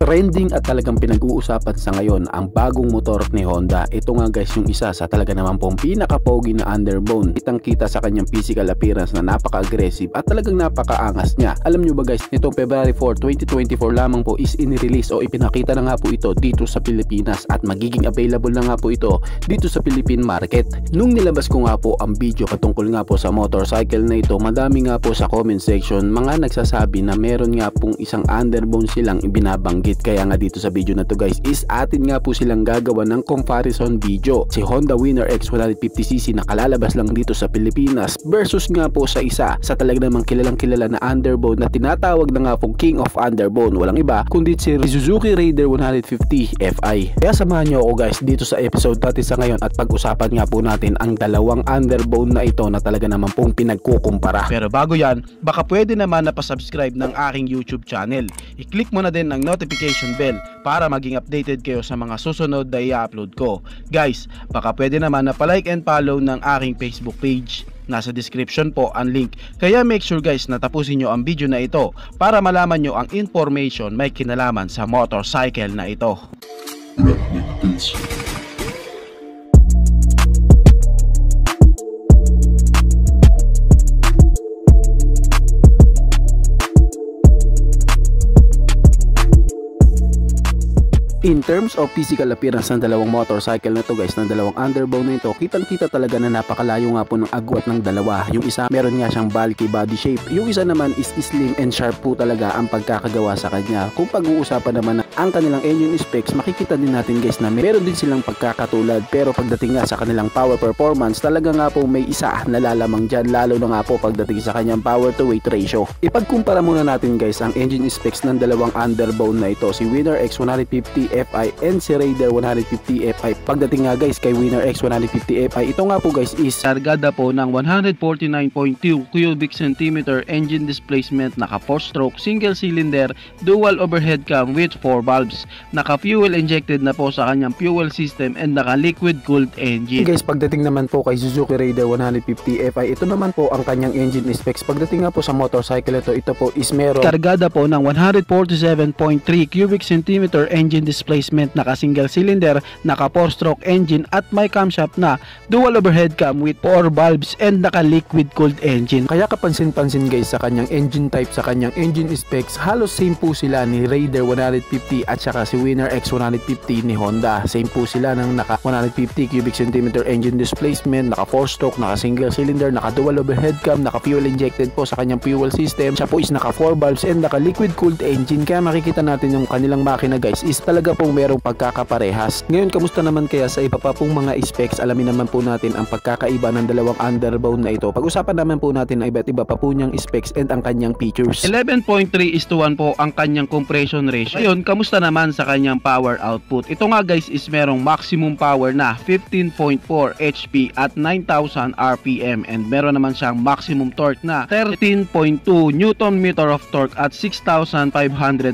Trending at talagang pinag-uusapan sa ngayon ang bagong motor ni Honda. Ito nga guys yung isa sa talaga naman pong pinaka-pogi na underbone. Kitang-kita sa kanyang physical appearance na napaka-aggressive at talagang napaka-angas niya. Alam nyo ba guys, nitong February 4, 2024 lamang po is in-release o ipinakita na nga po ito dito sa Pilipinas at magiging available na nga po ito dito sa Philippine market. Nung nilabas ko nga po ang video patungkol nga po sa motorcycle na ito, madami nga po sa comment section mga nagsasabi na meron nga pong isang underbone silang ibinabanggit. Kaya nga dito sa video na to guys is atin nga po silang gagawa ng comparison video. Si Honda Winner X 150cc na kalalabas lang dito sa Pilipinas versus nga po sa isa sa talaga namang kilalang kilala na underbone na tinatawag na nga pong King of Underbone. Walang iba kundi si Suzuki Raider 150 Fi. Kaya samahan nyo ako guys dito sa episode natin sa ngayon at pag-usapan nga po natin ang dalawang underbone na ito na talaga naman pong pinagkukumpara. Pero bago yan, baka pwede naman na pa-subscribe ng aking YouTube channel. I-click mo na din ang notification bell para maging updated kayo sa mga susunod na i-upload ko. Guys, baka pwede naman na pa-like and follow ng aking Facebook page. Nasa description po ang link. Kaya make sure guys na tapusin nyo ang video na ito para malaman nyo ang information may kinalaman sa motorcycle na ito. In terms of physical appearance ng dalawang motorcycle na to guys, ng dalawang underbone na ito, kitang-kita talaga na napakalayo nga po ng agwat ng dalawa. Yung isa meron nga siyang bulky body shape, yung isa naman is slim and sharp po talaga ang pagkakagawa sa kanya. Kung pag-uusapan naman ang kanilang engine specs, makikita din natin guys na meron din silang pagkakatulad, pero pagdating nga sa kanilang power performance, talaga nga po may isa na lalamang dyan, lalo na nga po pagdating sa kanyang power to weight ratio. Ipagkumpara muna natin guys ang engine specs ng dalawang underbone na ito, si Winner X 150 Fi and si Raider 150 Fi. Pagdating nga guys kay Winner X 150 Fi, ito nga po guys is kargada po ng 149.2 cubic centimeter engine displacement, naka 4-stroke single cylinder dual overhead cam with 4 valves, naka fuel injected na po sa kanyang fuel system and naka liquid cooled engine. Guys, pagdating naman po kay Suzuki Raider 150 Fi, ito naman po ang kanyang engine specs. Pagdating nga po sa motorcycle ito po is meron kargada po ng 147.3 cubic centimeter engine displacement, naka single cylinder, naka 4-stroke engine at may camshaft na dual overhead cam with 4 valves and naka liquid cooled engine. Kaya kapansin-pansin guys sa kanyang engine type, sa kanyang engine specs, halos same po sila ni Raider 150 at saka si Winner X 150 ni Honda. Same po sila ng naka 150 cubic centimeter engine displacement, naka 4-stroke, naka single cylinder, naka dual overhead cam, naka fuel injected po sa kanyang fuel system. Siya po is naka 4 valves and naka liquid cooled engine. Kaya makikita natin yung kanilang makina guys is talaga pong merong pagkakaparehas. Ngayon, kamusta naman kaya sa iba pa pong mga specs? Alamin naman po natin ang pagkakaiba ng dalawang underbone na ito. Pag-usapan naman po natin ang iba't iba pa po niyang specs and ang kanyang features. 11.3:1 po ang kanyang compression ratio. Ngayon, kamusta naman sa kanyang power output? Ito nga guys is merong maximum power na 15.4 HP at 9,000 RPM and meron naman siyang maximum torque na 13.2 Newton meter of torque at 6,500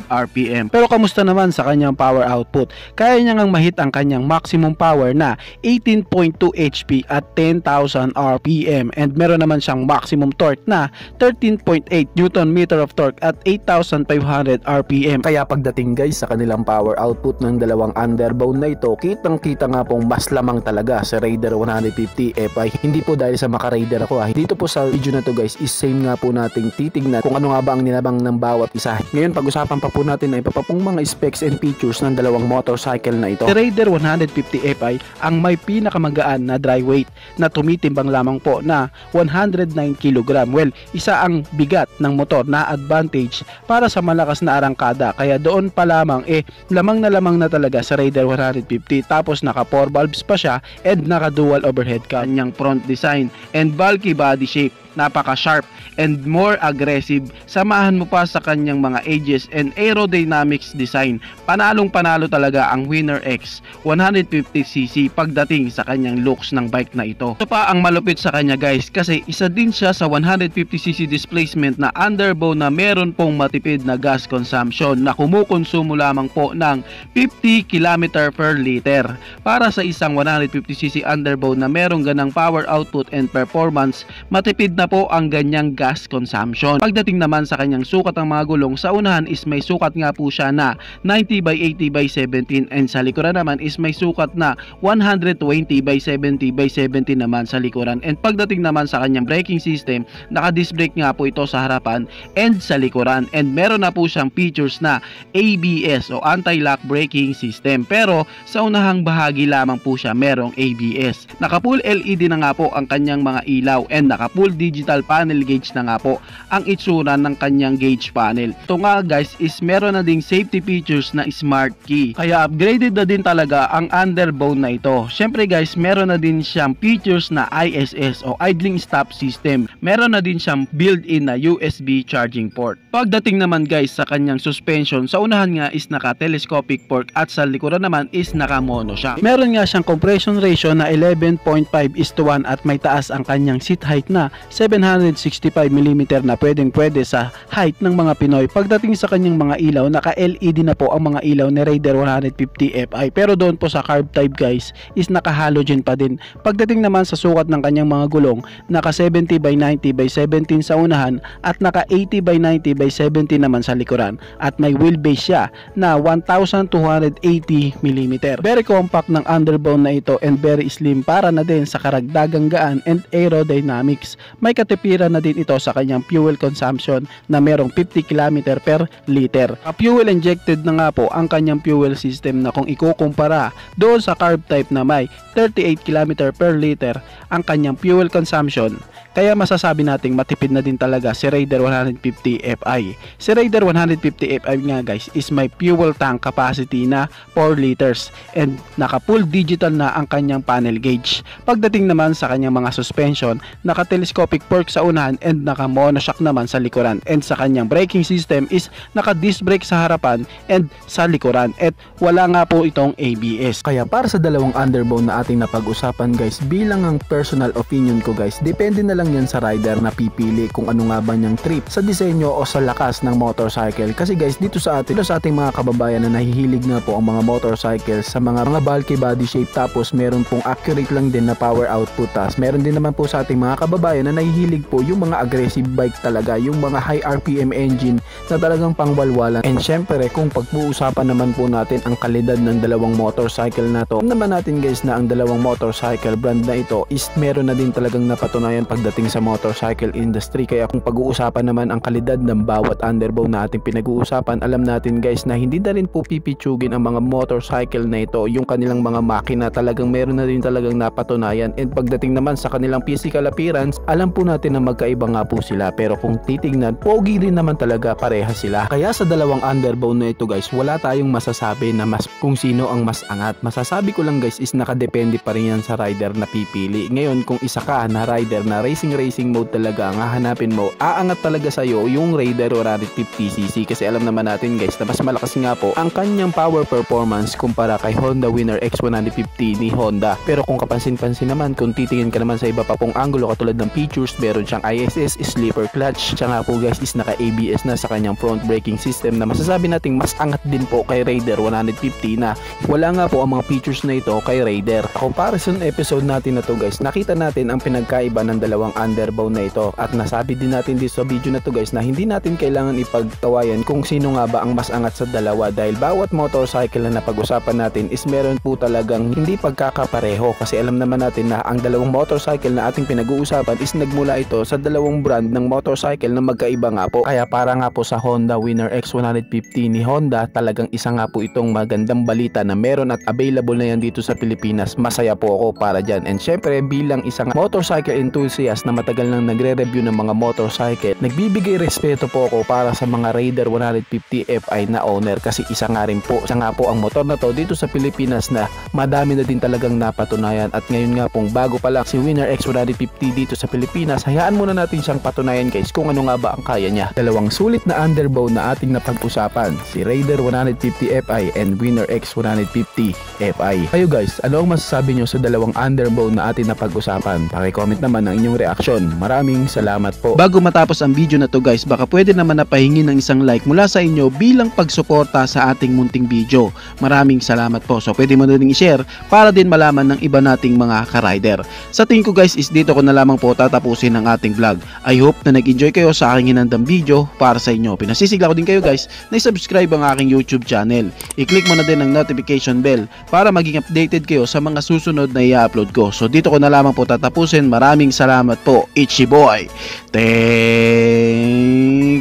RPM. Pero kamusta naman sa kanyang power output? Kaya niya ngang mahit ang kanyang maximum power na 18.2 HP at 10,000 RPM and meron naman siyang maximum torque na 13.8 Newton meter of torque at 8,500 RPM. Kaya pagdating guys sa kanilang power output ng dalawang underbone na ito, kitang-kita nga pong mas lamang talaga sa Raider 150 Fi. Hindi po dahil sa maka-Raider ako dito po sa video na to guys is same nga po nating titignan kung ano nga ba ang nilabang ng bawat isa. Ngayon, pag-usapan pa po natin ay papapong mga specs and features ng dalawang motorcycle na ito. Si Raider 150 Fi ang may pinakamagaan na dry weight na tumitimbang lamang po na 109 kg. Well, isa ang bigat ng motor na advantage para sa malakas na arangkada. Kaya doon pa lamang lamang na talaga sa Raider 150. Tapos naka 4 valves pa siya and naka dual overhead cam. Kanyang front design and bulky body shape, napaka-sharp and more aggressive. Samahan mo pa sa kanyang mga edges and aerodynamics design. Panalong-panalo talaga ang Winner X 150cc pagdating sa kanyang looks ng bike na ito. Ito pa ang malupit sa kanya guys kasi isa din siya sa 150cc displacement na underbone na meron pong matipid na gas consumption na kumukonsumo lamang po ng 50 km per liter. Para sa isang 150cc underbone na merong ganang power output and performance, matipid na po ang ganyang gas consumption. Pagdating naman sa kanyang sukat ng mga gulong, sa unahan is may sukat nga po siya na 90/80/17 and sa likuran naman is may sukat na 120/70/70 naman sa likuran. And pagdating naman sa kanyang braking system, naka-disc brake nga po ito sa harapan and sa likuran. And meron na po siyang features na ABS o anti-lock braking system. Pero sa unahang bahagi lamang po siya merong ABS. Naka-full LED na nga po ang kanyang mga ilaw and naka-full digital panel gauge na nga po ang itsura ng kanyang gauge panel. Ito nga guys is meron na ding safety features na smart key. Kaya upgraded na din talaga ang underbone na ito. Syempre guys, meron na din siyang features na ISS o idling stop system. Meron na din siyang built-in na USB charging port. Pagdating naman guys sa kanyang suspension, sa unahan nga is naka-telescopic fork at sa likuran naman is naka-mono siya. Meron nga siyang compression ratio na 11.5:1 at may taas ang kanyang seat height na 765mm na pwede sa height ng mga Pinoy. Pagdating sa kanyang mga ilaw, naka-LED na po ang mga ilaw ni Raider 150 Fi. Pero doon po sa carb type guys is naka-halogen pa din. Pagdating naman sa sukat ng kanyang mga gulong, naka 70/90/17 sa unahan at naka 80/90/70 naman sa likuran. At may wheelbase siya na 1,280mm. Very compact ng underbone na ito and very slim para na din sa karagdagang gaan and aerodynamics. May katipiran na din ito sa kanyang fuel consumption na merong 50 km per liter. Fuel injected na nga po ang kanyang fuel system na kung ikukumpara doon sa carb type na may 38 km per liter ang kanyang fuel consumption. Kaya masasabi nating matipid na din talaga si Raider 150 Fi. Si Raider 150 Fi nga guys is may fuel tank capacity na 4 liters and naka full digital na ang kanyang panel gauge. Pagdating naman sa kanyang mga suspension, naka telescopic fork sa unahan and naka monoshock naman sa likuran. And sa kanyang braking system is naka disc brake sa harapan and sa likuran at wala nga po itong ABS. Kaya para sa dalawang underbone na ating napag-usapan guys, bilang ang personal opinion ko guys, depende na lang yan sa rider na pipili kung ano nga ba niyang trip sa disenyo o sa lakas ng motorcycle. Kasi guys, dito sa ating mga kababayan na nahihilig nga po ang mga motorcycles sa mga bulky body shape, tapos meron pong accurate lang din na power output. Tas meron din naman po sa ating mga kababayan na nahihilig po yung mga aggressive bike talaga, yung mga high RPM engine na talagang pangwalwalan. And syempre kung pag-uusapan naman po natin ang kalidad ng dalawang motorcycle na to, naman natin guys na ang dalawang motorcycle brand na ito is meron na din talagang napatunayan pagdating sa motorcycle industry. Kaya kung pag-uusapan naman ang kalidad ng bawat underbone na ating pinag-uusapan, alam natin guys na hindi na rin po pipitsugin ang mga motorcycle na ito. Yung kanilang mga makina talagang meron na din talagang napatunayan. And pagdating naman sa kanilang physical appearance, alam po natin na magkaiba nga po sila. Pero kung titignan, pogi rin naman talaga, pareha sila. Kaya sa dalawang underbone na ito guys, wala tayong masasabi na kung sino ang mas angat. Masasabi ko lang guys is nakadepende pa rin yan sa rider na pipili. Ngayon kung isa ka na rider na racing mode talaga ang hahanapin mo, aangat talaga sa'yo yung Raider 150cc kasi alam naman natin guys na mas malakas nga po ang kanyang power performance kumpara kay Honda Winner X150 ni Honda. Pero kung kapansin-pansin naman, kung titingin ka naman sa iba pa pong angulo katulad ng features, meron siyang ISS, sleeper clutch, siya nga po guys is naka ABS na sa kanyang front braking system na masasabi nating mas angat din po kay Raider 150 na wala nga po ang mga features na ito kay Raider. Comparison episode natin na to guys, nakita natin ang pinagkaiba ng dalawang underbone na ito at nasabi din natin dito sa video na to guys na hindi natin kailangan ipagtawayan kung sino nga ba ang mas angat sa dalawa dahil bawat motorcycle na napag-usapan natin is meron po talagang hindi pagkakapareho kasi alam naman natin na ang dalawang motorcycle na ating pinag-uusapan is nagmula ito sa dalawang brand ng motorcycle na magkaiba nga po. Kaya para nga po sa Honda Winner X150 ni Honda, talagang isa nga po itong magandang balita na meron at available na yan dito sa Pilipinas. Masaya po ako para dyan. And syempre bilang isang motorcycle enthusiast na matagal nang nagre-review ng mga motorcycle, nagbibigay respeto po ako para sa mga Raider 150 Fi na owner kasi isa nga po ang motor na to dito sa Pilipinas na madami na din talagang napatunayan. At ngayon nga pong bago pa lang si Winner X150 dito sa Pilipinas, hayaan muna natin siyang patunayan guys kung ano nga ba ang kaya niya. Dalawang sulit na underbone na ating napag-usapan, si Raider 150 Fi and Winner X150 Fi. Kayo guys, ano ang masasabi nyo sa dalawang underbone na ating napag-usapan? Paki-comment naman ang inyong reaction reaction. Maraming salamat po. Bago matapos ang video na to guys, baka pwede naman napahingi ng isang like mula sa inyo bilang pagsuporta sa ating munting video. Maraming salamat po. So pwede mo na rin i-share para din malaman ng iba nating mga ka-rider. Sa tingin ko guys is dito ko na lamang po tatapusin ang ating vlog. I hope na nag-enjoy kayo sa aking hinandang video para sa inyo. Pinasisigla ko din kayo guys na i-subscribe ang aking YouTube channel. I-click mo na din ang notification bell para maging updated kayo sa mga susunod na i-upload ko. So dito ko na lamang po tatapusin. Maraming salamat po. Ichi boy. Thank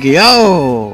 you!